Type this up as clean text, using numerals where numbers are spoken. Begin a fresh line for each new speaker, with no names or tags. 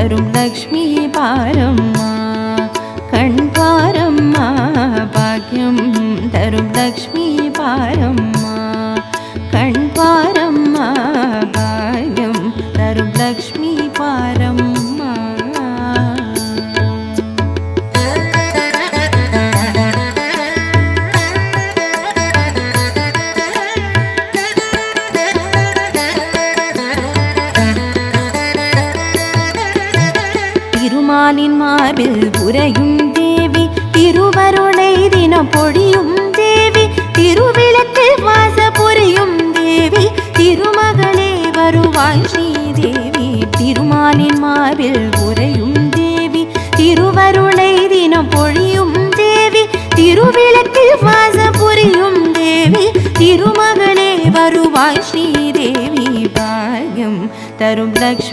தரும் லக்ஷ்மி பாரம்மா கண் பாரம்மா பாக்கியம் தரும் லக்ஷ்மி பாரம்மா கண் பாரம்மா பாக்கியம் தரும் லக்ஷ்மி பாரம்மா. திருமாலின் மார்பில் உறையும் தேவி திருவருளை தினம் பொழியும் தேவி திருவிளக்கில் வாச புரியும் தேவி திருமகளே வருவாய் ஸ்ரீதேவி. திருமாலின் மார்பில் உறையும் தேவி திருவருளை தினம் பொழியும் தேவி திருவிளக்கில் வாச புரியும் தேவி திருமகளே வருவாய் ஸ்ரீதேவி. பாக்கியம் தரும் லக்ஷ்மி